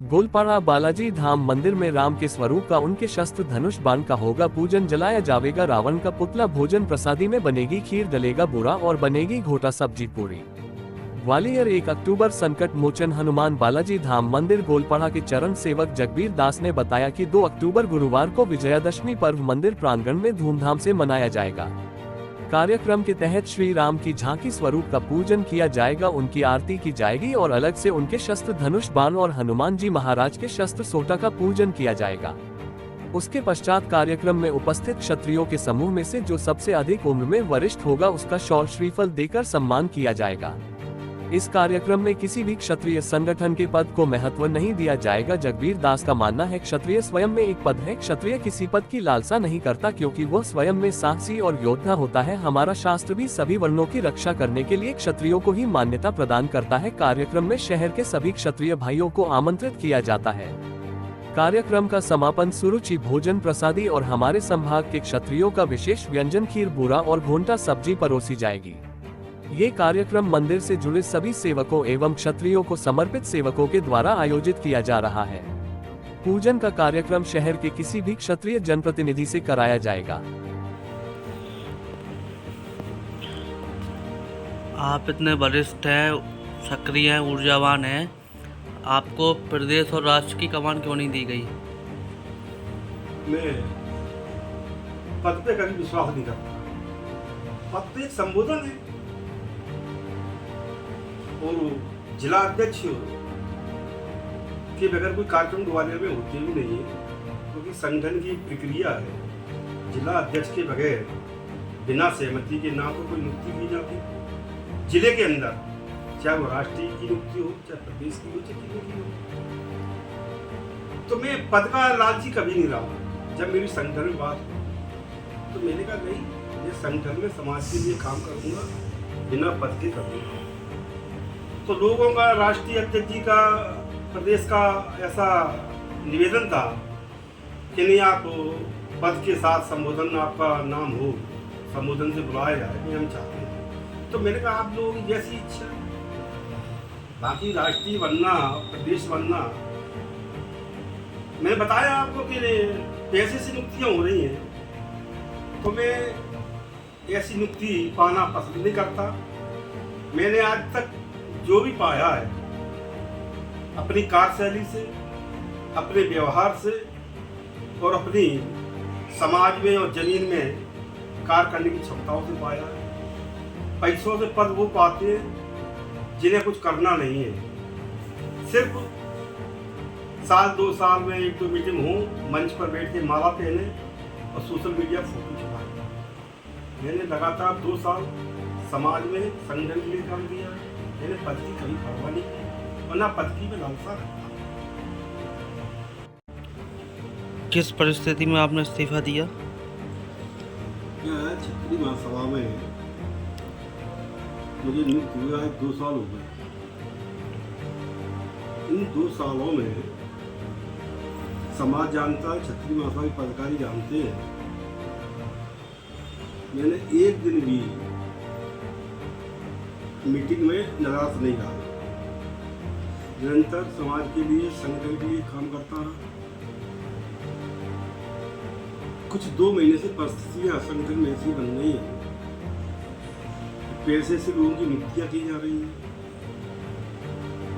गोलपाड़ा बालाजी धाम मंदिर में राम के स्वरूप का, उनके शस्त्र धनुष बाण का होगा पूजन, जलाया जाएगा रावण का पुतला, भोजन प्रसादी में बनेगी खीर, डलेगा बूरा और बनेगी घोटा सब्जी पूरी। ग्वालियर 1 अक्टूबर संकट मोचन हनुमान बालाजी धाम मंदिर गोलपाड़ा के चरण सेवक जगबीर दास ने बताया कि 2 अक्टूबर गुरुवार को विजयादशमी पर्व मंदिर प्रांगण में धूमधाम से मनाया जाएगा। कार्यक्रम के तहत श्री राम की झांकी स्वरूप का पूजन किया जाएगा, उनकी आरती की जाएगी और अलग से उनके शस्त्र धनुष बाण और हनुमान जी महाराज के शस्त्र सोटा का पूजन किया जाएगा। उसके पश्चात कार्यक्रम में उपस्थित क्षत्रियों के समूह में से जो सबसे अधिक उम्र में वरिष्ठ होगा उसका शौर्य श्रीफल देकर सम्मान किया जाएगा। इस कार्यक्रम में किसी भी क्षत्रिय संगठन के पद को महत्व नहीं दिया जाएगा। जगबीर दास का मानना है, क्षत्रिय स्वयं में एक पद है, क्षत्रिय किसी पद की लालसा नहीं करता क्योंकि वह स्वयं में साहसी और योद्धा होता है। हमारा शास्त्र भी सभी वर्णों की रक्षा करने के लिए क्षत्रियों को ही मान्यता प्रदान करता है। कार्यक्रम में शहर के सभी क्षत्रिय भाइयों को आमंत्रित किया जाता है। कार्यक्रम का समापन सुरुचि भोजन प्रसादी और हमारे संभाग के क्षत्रियों का विशेष व्यंजन खीर, बूरा और घोंटा सब्जी परोसी जाएगी। ये कार्यक्रम मंदिर से जुड़े सभी सेवकों एवं क्षत्रियों को समर्पित सेवकों के द्वारा आयोजित किया जा रहा है। पूजन का कार्यक्रम शहर के किसी भी क्षत्रिय जनप्रतिनिधि से कराया जाएगा। आप इतने वरिष्ठ हैं, सक्रिय हैं, ऊर्जावान हैं, आपको प्रदेश और राष्ट्र की कमान क्यों नहीं दी गई? मैं पद पे कभी विश्वास नहीं करता। पद तो एक संबोधन है और जिला अध्यक्ष के बगैर कोई कार्यक्रम ग्वालियर में होते भी नहीं है, क्योंकि संगठन की प्रक्रिया है। जिला अध्यक्ष के बगैर बिना सहमति के ना तो कोई नियुक्ति की जाती जिले के अंदर, चाहे वो राष्ट्रीय की नियुक्ति हो, चाहे प्रदेश की हो, चाहे जिले की हो। तो मैं पद का लालची कभी नहीं रहा। जब मेरी संगठन में बात हो तो मैंने कहा नहीं, मैं संगठन में समाज के लिए काम करूंगा, बिना पद के करूंगा। तो लोगों का, राष्ट्रीय अध्यक्ष जी का, प्रदेश का ऐसा निवेदन था कि नहीं, आप पद के साथ संबोधन, आपका नाम हो, संबोधन से बुलाया जाए, ये हम चाहते हैं। तो मैंने कहा आप लोगों की जैसी इच्छा, बाकी राष्ट्रीय बनना, प्रदेश बनना, मैंने बताया आपको कि पैसे से नियुक्तियां हो रही हैं, तो मैं ऐसी नियुक्ति पाना पसंद नहीं करता। मैंने आज तक जो भी पाया है अपनी कार्यशैली से, अपने व्यवहार से और अपनी समाज में और जमीन में कार्य करने की क्षमताओं से पाया है। पैसों से पद वो पाते हैं जिन्हें कुछ करना नहीं है। सिर्फ साल 2 साल में 1-2 मीटिंग हो, मंच पर बैठ के माला पहने और सोशल मीडिया फोटो छुपाए। मैंने लगातार 2 साल समाज में संगठन के लिए काम किया है। मैंने पद की कभी परवाह नहीं की और ना पद की मैं लालसा रखता। किस परिस्थिति में आपने इस्तीफा दिया? क्षेत्रीय महासभा में मुझे नियुक्त हुआ है, 2 साल हो गए। इन 2 सालों में समाज जानता है, क्षेत्रीय महासभा के पदाधिकारी जानते हैं, मैंने एक दिन भी मीटिंग में निराश नहीं रहा। निरंतर समाज के लिए, संगठन के लिए काम करता रहा। कुछ 2 महीने से परिस्थितियां संगठन में ऐसी बन रही है, पैसे से लोगों की नियुक्तियां की जा रही हैं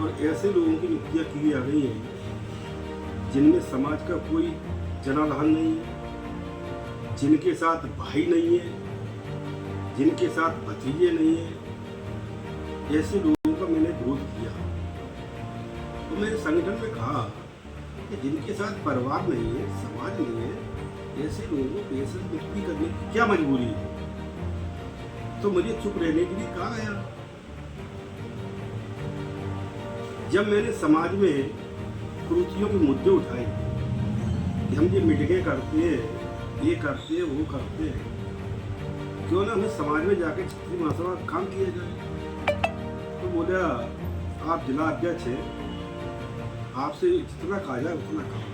और ऐसे लोगों की नियुक्तियां की जा रही हैं जिनमें समाज का कोई जनाधान नहीं है, जिनके साथ भाई नहीं है, जिनके साथ भतीजे नहीं है। ऐसे लोगों का मैंने विरोध किया। तो मैंने संगठन में कहा कि जिनके साथ परिवार नहीं है, समाज नहीं है, ऐसे लोगों को पैसे से नियुक्ति करने की क्या मजबूरी है? तो मुझे चुप रहने के लिए कहा गया। जब मैंने समाज में कुरीतियों के मुद्दे उठाए कि हम ये मीटिंगें करते हैं, ये करते हैं, वो करते हैं, क्यों ना हमें समाज में जाके क्षेत्रीय महासभा काम किया जाए। तो बोला आप जिला अध्यक्ष हैं, आपसे जितना कहा जाए उतना कहा।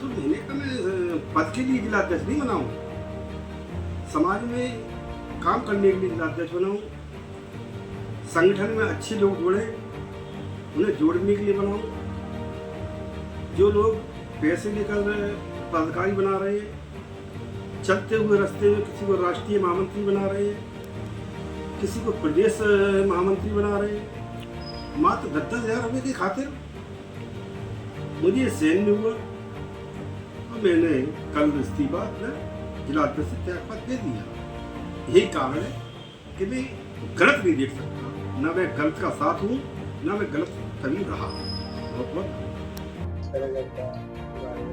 तो मैंने कहा मैं पद के लिए जिला अध्यक्ष नहीं बनाऊं, समाज में काम करने के लिए जिला अध्यक्ष बनाऊं, संगठन में अच्छे लोग जुड़े, उन्हें जोड़ने के लिए बनाऊं, जो लोग पैसे लेकर पदाधिकारी बना रहे हैं, चलते हुए रास्ते में किसी को राष्ट्रीय महामंत्री बना रहे हैं, किसी को प्रदेश महामंत्री बना रहे हैं, मात्र 10,000 रुपये की खातिर मुझे सहन नहीं हुआ और मैंने कल इस्तीफा जिला अध्यक्ष से त्यागपत्र दे दिया। यही कारण है कि मैं गलत नहीं देख सकता, न मैं गलत का साथ हूँ न मैं गलत कभी रहा। बहुत बहुत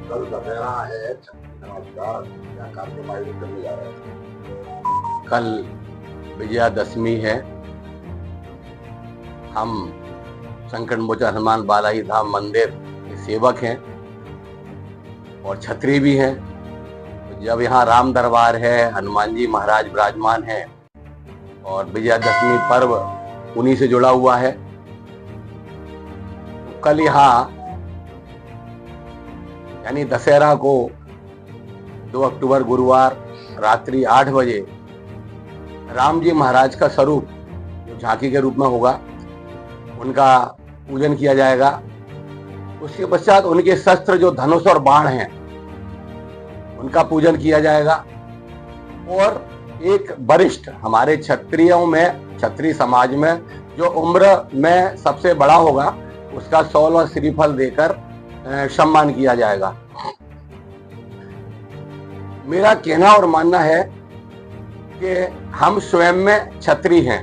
कल दशहरा है, क्या कार्यक्रम आयोजित करने जा रहे हैं? कल विजयादशमी है। हम संकट मोचन हनुमान बालाजी धाम मंदिर के सेवक हैं और छत्री भी हैं। तो जब यहाँ राम दरबार है, हनुमान जी महाराज विराजमान हैं और विजयादशमी पर्व उन्हीं से जुड़ा हुआ है, तो कल यहाँ यानी दशहरा को 2 अक्टूबर गुरुवार रात्रि 8 बजे राम जी महाराज का स्वरूप जो झांकी के रूप में होगा उनका पूजन किया जाएगा। उसके पश्चात उनके शस्त्र जो धनुष और बाण हैं उनका पूजन किया जाएगा और एक वरिष्ठ हमारे क्षत्रियों में, क्षत्रिय समाज में जो उम्र में सबसे बड़ा होगा उसका शॉल और श्रीफल देकर सम्मान किया जाएगा। मेरा कहना और मानना है कि हम स्वयं में क्षत्रिय हैं,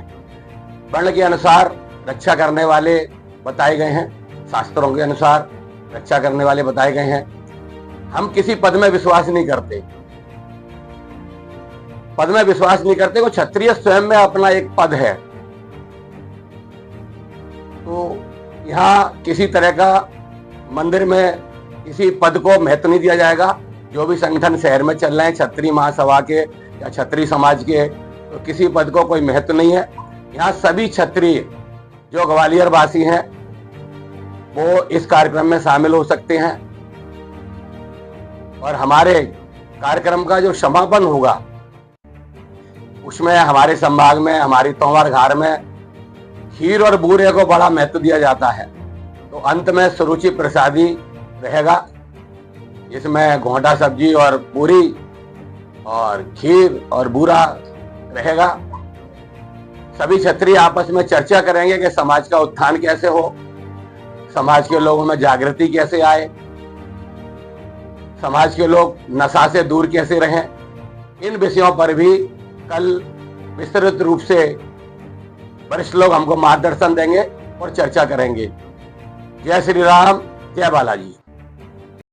वर्ण के अनुसार रक्षा करने वाले बताए गए हैं, शास्त्रों के अनुसार रक्षा करने वाले बताए गए हैं। हम किसी पद में विश्वास नहीं करते, पद में विश्वास नहीं करते। वो क्षत्रिय स्वयं में अपना एक पद है। तो यहाँ किसी तरह का मंदिर में किसी पद को महत्व नहीं दिया जाएगा। जो भी संगठन शहर में चल रहे हैं क्षत्रिय महासभा के या क्षत्रिय समाज के, तो किसी पद को कोई महत्व नहीं है। यहाँ सभी क्षत्रिय जो ग्वालियर वासी हैं वो इस कार्यक्रम में शामिल हो सकते हैं और हमारे कार्यक्रम का जो समापन होगा उसमें हमारे संभाग में, हमारी तोमर घाट में खीर और बूरे को बड़ा महत्व दिया जाता है। तो अंत में सुरुचि प्रसादी रहेगा, इसमें घोंटा सब्जी और पूरी और खीर और बूरा रहेगा। सभी क्षत्रिय आपस में चर्चा करेंगे कि समाज का उत्थान कैसे हो, समाज के लोगों में जागृति कैसे आए, समाज के लोग नशा से दूर कैसे रहें। इन विषयों पर भी कल विस्तृत रूप से वरिष्ठ लोग हमको मार्गदर्शन देंगे और चर्चा करेंगे। जय श्री राम, जय बालाजी।